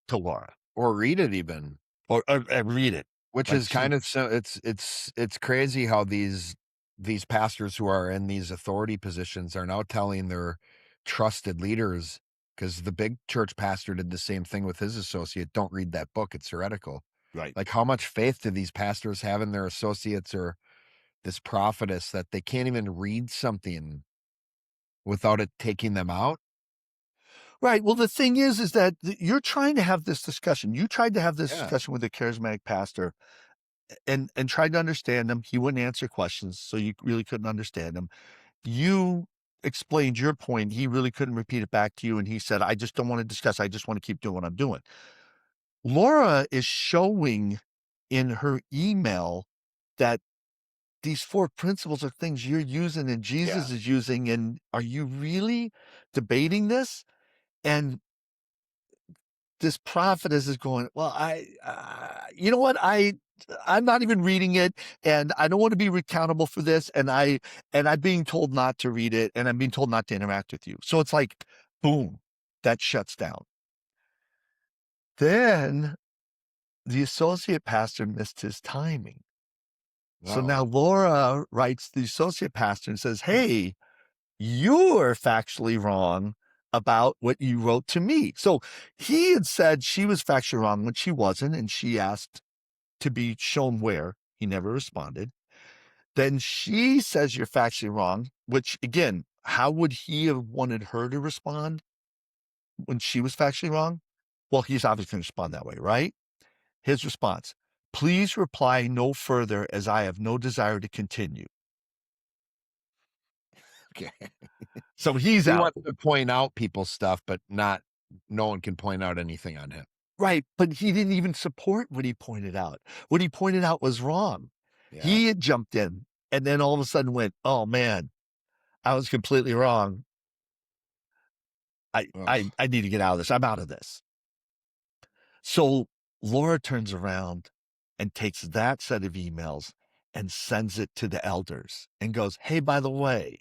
to Laura Or read it even. or read it. Which Like is kind of so it's crazy how these pastors who are in these authority positions are now telling their trusted leaders, because the big church pastor did the same thing with his associate, don't read that book, it's heretical. right. Like, how much faith do these pastors have in their associates or this prophetess that they can't even read something without it taking them out? Right. Well, the thing is that you're trying to have this discussion. You tried to have this Yeah. discussion with a charismatic pastor and tried to understand him. He wouldn't answer questions, so you really couldn't understand him. You explained your point. He really couldn't repeat it back to you, and he said, I just don't want to discuss. I just want to keep doing what I'm doing. Laura is showing in her email that these 4 principles are things you're using and Yeah. Jesus is using, and are you really debating this? And this prophetess is going, well, you know what? I'm not even reading it, and I don't want to be accountable for this. And I'm being told not to read it, and I'm being told not to interact with you. So it's like, boom, that shuts down. Then the associate pastor missed his timing. So now Uh-oh. Laura writes the associate pastor and says, hey, you're factually wrong about what you wrote to me. So he had said she was factually wrong when she wasn't, and she asked to be shown where. He never responded. Then she says you're factually wrong, which again, how would he have wanted her to respond when she was factually wrong? Well, he's obviously going to respond that way, right? His response, please reply no further as I have no desire to continue. Okay. So he's He out. wants to point out people's stuff, but no one can point out anything on him. Right. But he didn't even support what he pointed out. What he pointed out was wrong. Yeah. He had jumped in and then all of a sudden went, oh man, I was completely wrong. Ugh. I need to get out of this. I'm out of this. So Laura turns around and takes that set of emails and sends it to the elders and goes, hey, by the way,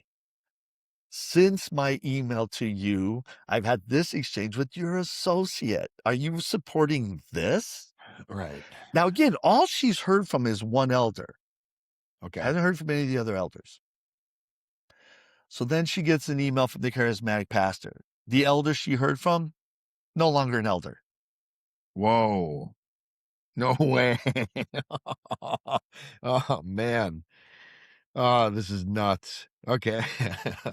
since my email to you, I've had this exchange with your associate. Are you supporting this? Right. Now, again, all she's heard from is one elder. Okay. Hasn't heard from any of the other elders. So then she gets an email from the charismatic pastor. The elder she heard from, no longer an elder. Whoa. No way. Oh, man. Oh, this is nuts. Okay.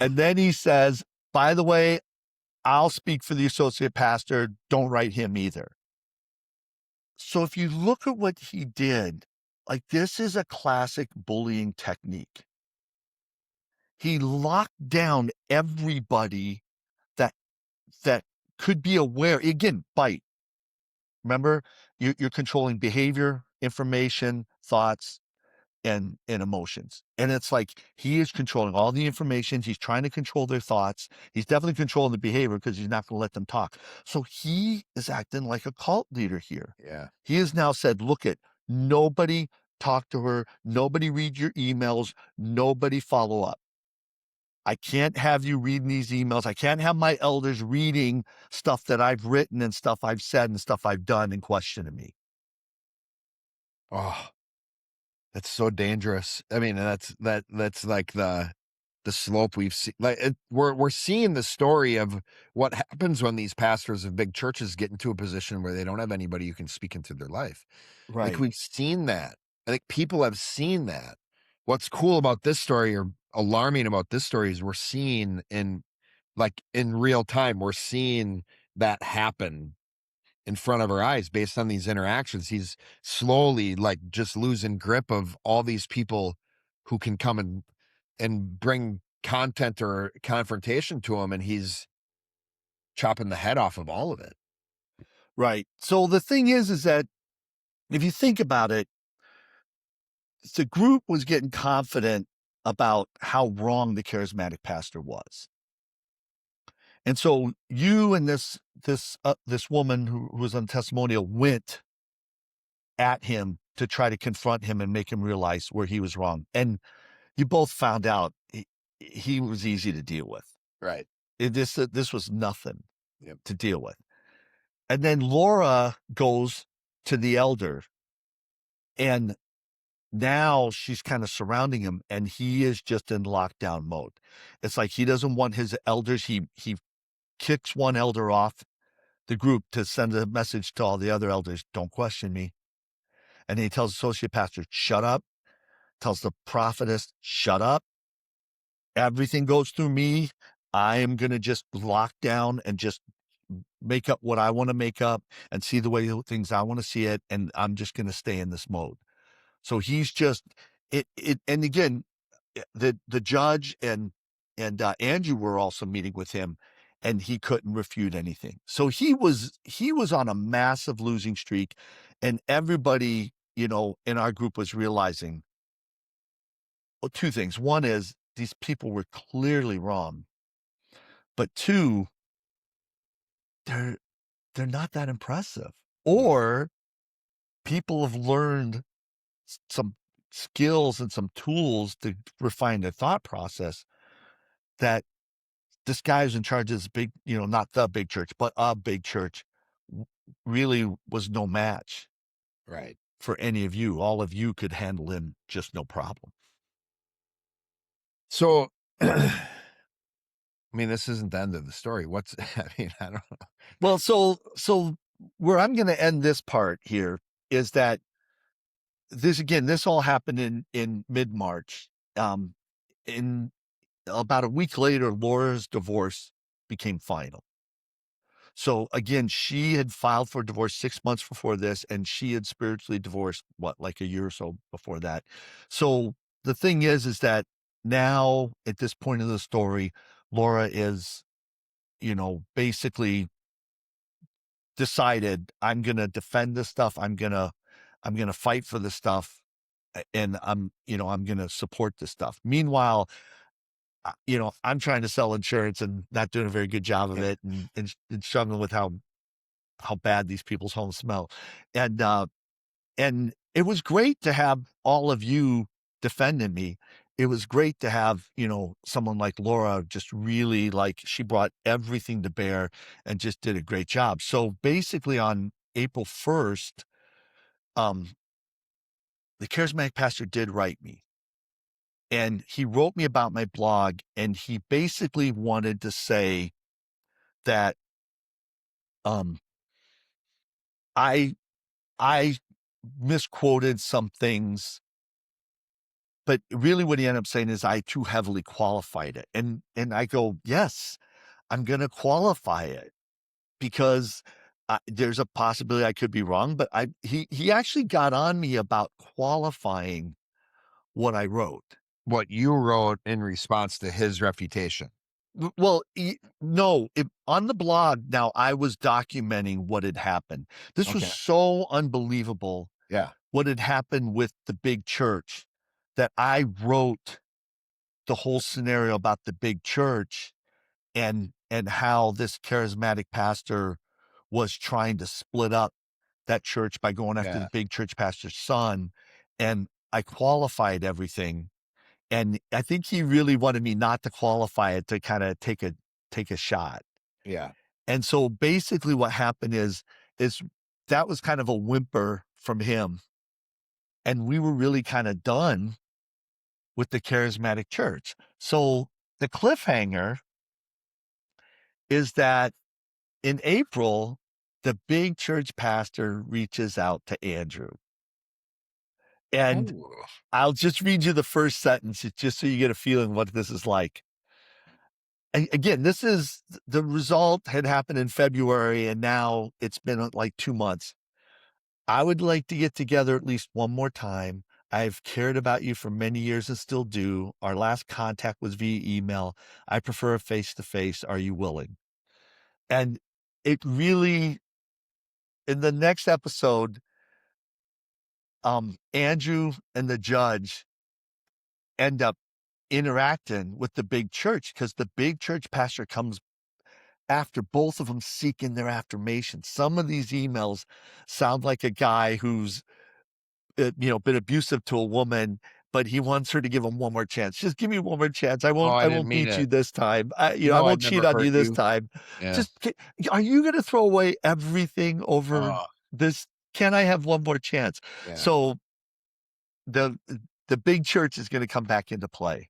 And then he says, by the way, I'll speak for the associate pastor. Don't write him either. So if you look at what he did, like this is a classic bullying technique. He locked down everybody that that could be aware. Again, bite. Remember, you're controlling behavior, information, thoughts, and emotions. And it's like he is controlling all the information. He's trying to control their thoughts. He's definitely controlling the behavior because he's not going to let them talk. So he is acting like a cult leader here. Yeah. He has now said, look at nobody talk to her, nobody read your emails, nobody follow up. I can't have you reading these emails. I can't have my elders reading stuff that I've written and stuff I've said and stuff I've done and questioning me. Oh, that's so dangerous. I mean, that's like the slope we've seen. Like we're seeing the story of what happens when these pastors of big churches get into a position where they don't have anybody who can speak into their life. Like Right. we've seen that. I think people have seen that. What's cool about this story or alarming about this story is we're seeing in real time, we're seeing that happen in front of our eyes based on these interactions. He's slowly like just losing grip of all these people who can come and bring content or confrontation to him, and he's chopping the head off of all of it. Right. So the thing is that if you think about it, the group was getting confident about how wrong the charismatic pastor was. And so you and this woman who was on testimonial went at him to try to confront him and make him realize where he was wrong. And you both found out he was easy to deal with. Right. This was nothing Yep. to deal with. And then Laura goes to the elder, and now she's kind of surrounding him, and he is just in lockdown mode. It's like he doesn't want his elders. He kicks one elder off the group to send a message to all the other elders, don't question me. And then he tells the associate pastor, shut up. Tells the prophetess, shut up. Everything goes through me. I am going to just lock down and just make up what I want to make up and see the way things I want to see it. And I'm just going to stay in this mode. So he's just and again, the judge and Andrew were also meeting with him, and he couldn't refute anything. So he was on a massive losing streak, and everybody, in our group was realizing, well, two things. One is these people were clearly wrong, but two, they're not that impressive, No. or people have learned some skills and some tools to refine their thought process that this guy who's in charge of this big, not the big church, but a big church, really was no match Right. for any of you. All of you could handle him just no problem. So, I mean, this isn't the end of the story. I mean, I don't know. Well, so where I'm going to end this part here is that this all happened in mid-March. In about a week later, Laura's divorce became final. So again, she had filed for divorce 6 months before this, and she had spiritually divorced, like a year or so before that. So the thing is that now at this point of the story, Laura is, basically decided, I'm going to defend this stuff. I'm going to fight for this stuff, and I'm going to support this stuff. Meanwhile, I'm trying to sell insurance and not doing a very good job of Yep. it, and struggling with how bad these people's homes smell. And it was great to have all of you defending me. It was great to have, someone like Laura just really, like, she brought everything to bear and just did a great job. So basically on April 1st, the charismatic pastor did write me, and he wrote me about my blog, and he basically wanted to say that, I I misquoted some things, but really what he ended up saying is I too heavily qualified it. And I go, "Yes, I'm gonna qualify it because, there's a possibility I could be wrong," but he actually got on me about qualifying what I wrote. What you wrote in response to his refutation. Well, no, on the blog, now I was documenting what had happened. This was Okay. so unbelievable Yeah. what had happened with the big church that I wrote the whole scenario about the big church and how this charismatic pastor was trying to split up that church by going after Yeah. the big church pastor's son. And I qualified everything. And I think he really wanted me not to qualify it to kind of take a shot. Yeah. And so basically what happened is that was kind of a whimper from him. And we were really kind of done with the charismatic church. So the cliffhanger is that in April, the big church pastor reaches out to Andrew. And Oh. I'll just read you the first sentence just so you get a feeling what this is like. Again, this is the result had happened in February, and now it's been like 2 months. I would like to get together at least one more time. I've cared about you for many years and still do. Our last contact was via email. I prefer a face to face. Are you willing? And it really, in the next episode, Andrew and the judge end up interacting with the big church because the big church pastor comes after both of them seeking their affirmation. Some of these emails sound like a guy who's been abusive to a woman, but he wants her to give him one more chance. Just give me one more chance. I Oh, won't I I didn't won't mean beat you it. this time. I No, I'd won't cheat never on hurt you this you. time. Yeah. Just are you gonna throw away everything over Oh, this? Can I have one more chance? yeah. So the the big church is gonna come back into play.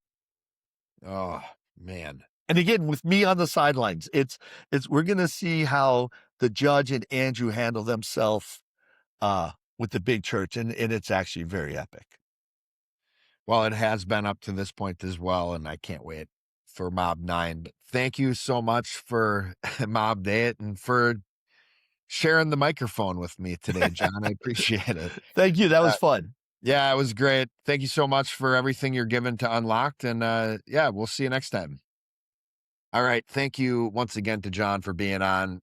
Oh, man. And again, with me on the sidelines, it's we're gonna see how the judge and Andrew handle themselves with the big church, and it's actually very epic. Well, it has been up to this point as well, and I can't wait for Mob 9. But thank you so much for Mob 8 and for sharing the microphone with me today, John. I appreciate it. Thank you. That Uh, was fun. yeah, it was great. Thank you so much for everything you're giving to Unlocked. And yeah, we'll see you next time. All right. Thank you once again to John for being on,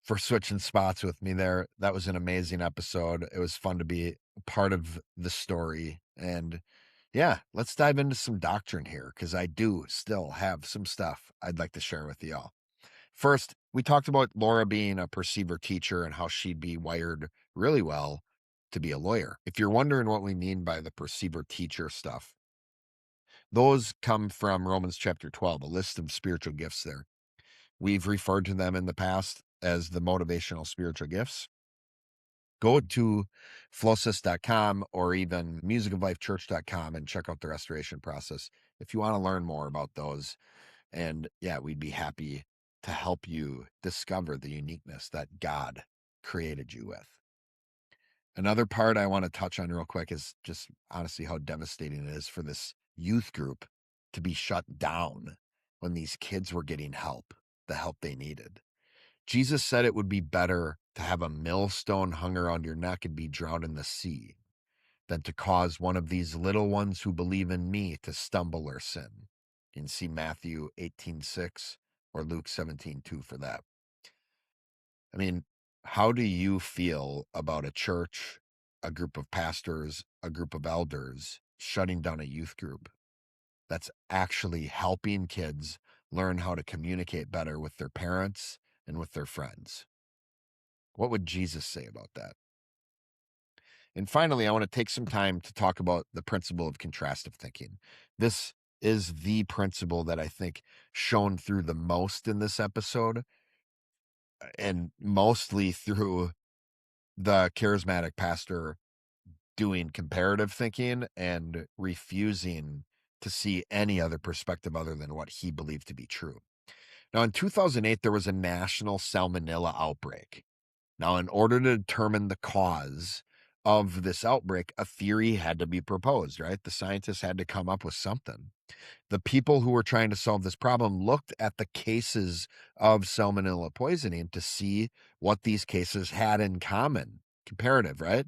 for switching spots with me there. That was an amazing episode. It was fun to be part of the story. And yeah, let's dive into some doctrine here because I do still have some stuff I'd like to share with y'all. First, we talked about Laura being a perceiver teacher and how she'd be wired really well to be a lawyer. If you're wondering what we mean by the perceiver teacher stuff, those come from Romans chapter 12, a list of spiritual gifts there. We've referred to them in the past as the motivational spiritual gifts. Go to flowsys.com or even musicoflifechurch.com and check out the restoration process if you want to learn more about those. And yeah, we'd be happy to help you discover the uniqueness that God created you with. Another part I want to touch on real quick is just honestly how devastating it is for this youth group to be shut down when these kids were getting help, the help they needed. Jesus said it would be better to have a millstone hung around your neck and be drowned in the sea than to cause one of these little ones who believe in me to stumble or sin. You can see Matthew 18:6 or Luke 17:2 for that. I mean, how do you feel about a church, a group of pastors, a group of elders shutting down a youth group that's actually helping kids learn how to communicate better with their parents and with their friends? What would Jesus say about that? And finally, I want to take some time to talk about the principle of contrastive thinking. This is the principle that I think shone through the most in this episode, and mostly through the charismatic pastor doing comparative thinking and refusing to see any other perspective other than what he believed to be true. Now, in 2008, there was a national salmonella outbreak. Now, in order to determine the cause of this outbreak, a theory had to be proposed, right? The scientists had to come up with something. The people who were trying to solve this problem looked at the cases of salmonella poisoning to see what these cases had in common. Comparative, right?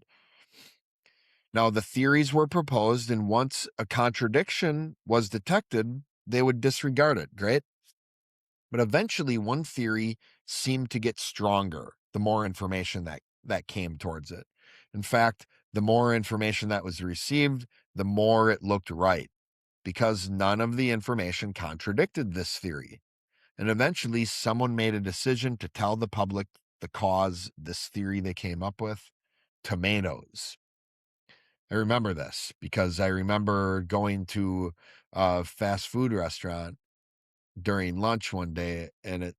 Now, the theories were proposed, and once a contradiction was detected, they would disregard it. Great. But eventually, one theory seemed to get stronger the more information that came towards it. In fact, the more information that was received, the more it looked right, because none of the information contradicted this theory. And eventually, someone made a decision to tell the public the cause, this theory they came up with: tomatoes. I remember this because I remember going to a fast food restaurant during lunch one day, and it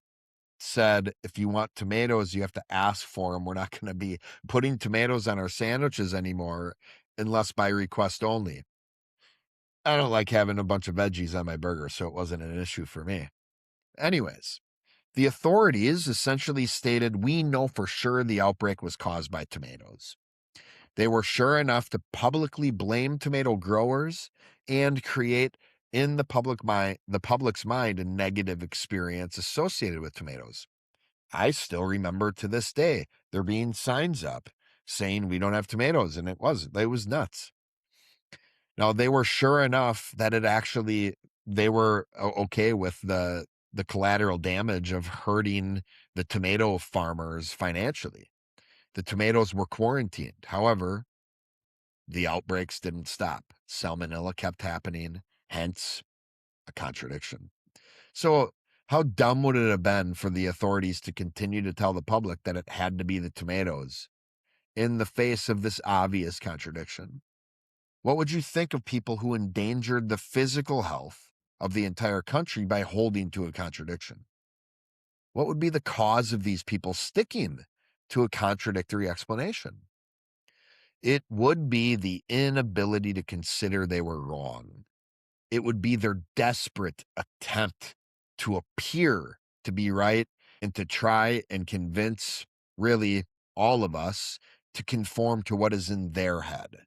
said, if you want tomatoes, you have to ask for them. We're not going to be putting tomatoes on our sandwiches anymore unless by request only. I don't like having a bunch of veggies on my burger, so it wasn't an issue for me. Anyways, the authorities essentially stated, we know for sure the outbreak was caused by tomatoes. They were sure enough to publicly blame tomato growers and create in the public's mind a negative experience associated with tomatoes. I still remember to this day there being signs up saying we don't have tomatoes, and it was nuts. Now, they were sure enough that they were okay with the collateral damage of hurting the tomato farmers financially. The tomatoes were quarantined. However, the outbreaks didn't stop. Salmonella kept happening, hence a contradiction. So, how dumb would it have been for the authorities to continue to tell the public that it had to be the tomatoes in the face of this obvious contradiction? What would you think of people who endangered the physical health of the entire country by holding to a contradiction? What would be the cause of these people sticking to a contradictory explanation? It would be the inability to consider they were wrong. It would be their desperate attempt to appear to be right and to try and convince really all of us to conform to what is in their head.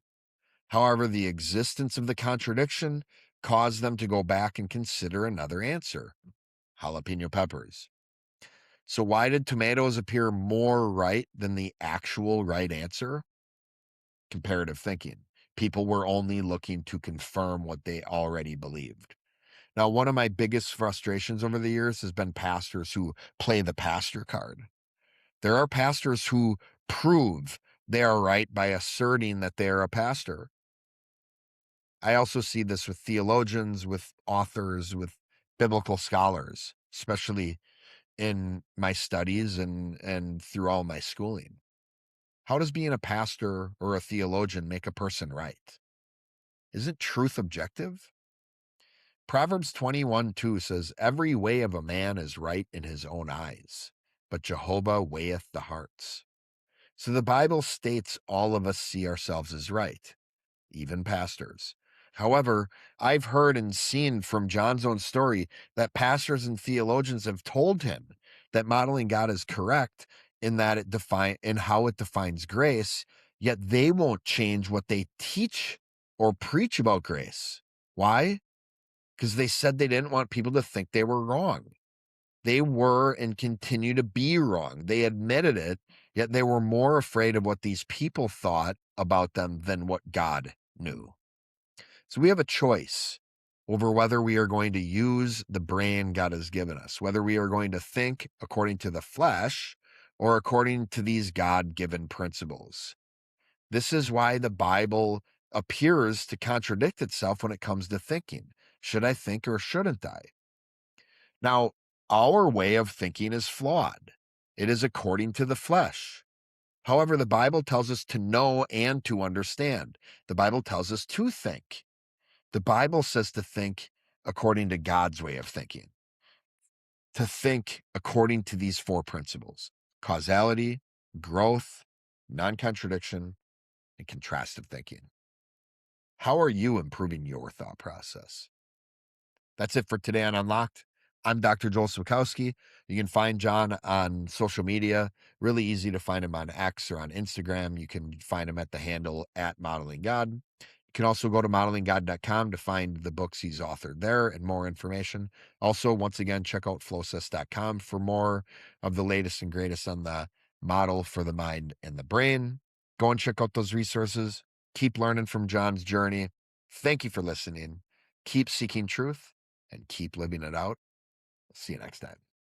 However, the existence of the contradiction caused them to go back and consider another answer: jalapeno peppers. So why did tomatoes appear more right than the actual right answer? Comparative thinking. People were only looking to confirm what they already believed. Now, one of my biggest frustrations over the years has been pastors who play the pastor card. There are pastors who prove they are right by asserting that they are a pastor. I also see this with theologians, with authors, with biblical scholars, especially in my studies and through all my schooling. How does being a pastor or a theologian make a person right? Isn't truth objective? Proverbs 21:2 says, every way of a man is right in his own eyes, but Jehovah weigheth the hearts. So the Bible states all of us see ourselves as right, even pastors. However, I've heard and seen from John's own story that pastors and theologians have told him that modeling God is correct in that in how it defines grace, yet they won't change what they teach or preach about grace. Why? Because they said they didn't want people to think they were wrong. They were and continue to be wrong. They admitted it, yet they were more afraid of what these people thought about them than what God knew. So we have a choice over whether we are going to use the brain God has given us, whether we are going to think according to the flesh or according to these God-given principles. This is why the Bible appears to contradict itself when it comes to thinking. Should I think or shouldn't I? Now, our way of thinking is flawed. It is according to the flesh. However, the Bible tells us to know and to understand. The Bible tells us to think. The Bible says to think according to God's way of thinking, to think according to these four principles: causality, growth, non-contradiction, and contrastive thinking. How are you improving your thought process? That's it for today on Unlocked. I'm Dr. Joel Swakowski. You can find John on social media. Really easy to find him on X or on Instagram. You can find him at the handle at Modeling God. You can also go to modelinggod.com to find the books he's authored there and more information. Also, once again, check out flowsys.com for more of the latest and greatest on the model for the mind and the brain. Go and check out those resources. Keep learning from John's journey. Thank you for listening. Keep seeking truth and keep living it out. See you next time.